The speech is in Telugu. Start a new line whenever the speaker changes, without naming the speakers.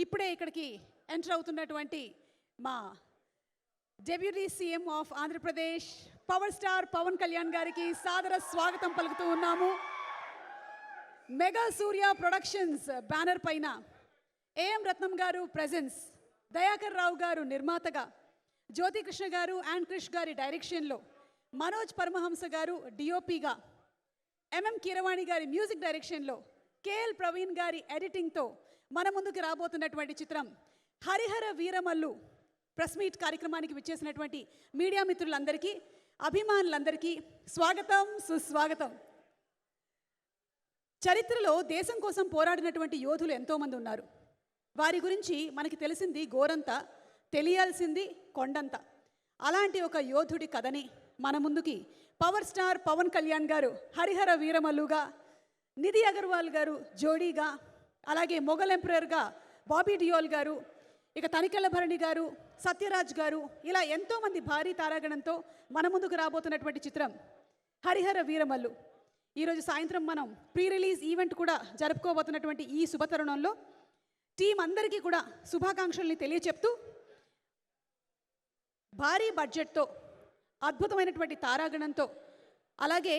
ఇప్పుడే ఇక్కడికి ఎంటర్ అవుతున్నటువంటి మా deputy CM of Andhra Pradesh power star Pawan Kalyan గారికి సాదర స్వాగతం పలుకుతూ ఉన్నాము. మెగా సూర్య ప్రొడక్షన్స్ బ్యానర్ పైన ఏఎం రత్నం గారు ప్రెజెన్స్, దయాకర్ రావు గారు నిర్మాతగా, జ్యోతి కృష్ణ గారు అండ్ క్రిష్ గారి డైరెక్షన్లో, మనోజ్ పరమహంస గారు డిఓపిగా, ఎంఎం కీరవాణి గారి మ్యూజిక్ డైరెక్షన్లో, కేఎల్ ప్రవీణ్ గారి ఎడిటింగ్తో మన ముందుకు రాబోతున్నటువంటి చిత్రం హరిహర వీరమల్లు ప్రెస్ మీట్ కార్యక్రమానికి విచ్చేసినటువంటి మీడియా మిత్రులందరికీ, అభిమానులందరికీ స్వాగతం, సుస్వాగతం. చరిత్రలో దేశం కోసం పోరాడినటువంటి యోధులు ఎంతోమంది ఉన్నారు. వారి గురించి మనకి తెలిసింది గోరంత, తెలియాల్సింది కొండంత. అలాంటి ఒక యోధుడి కథని మన ముందుకి పవర్ స్టార్ పవన్ కళ్యాణ్ గారు హరిహర వీరమల్లుగా, నిధి అగర్వాల్ గారు జోడీగా, అలాగే మొఘల్ ఎంపరర్గా బాబీ డియోల్ గారు, ఇక తనికెళ్ళ భరణి గారు, సత్యరాజ్ గారు, ఇలా ఎంతోమంది భారీ తారాగణంతో మన ముందుకు రాబోతున్నటువంటి చిత్రం హరిహర వీరమల్లు. ఈరోజు సాయంత్రం మనం ప్రీ రిలీజ్ ఈవెంట్ కూడా జరుపుకోబోతున్నటువంటి ఈ శుభతరుణంలో టీం అందరికీ కూడా శుభాకాంక్షల్ని తెలియచెప్తూ, భారీ బడ్జెట్తో, అద్భుతమైనటువంటి తారాగణంతో, అలాగే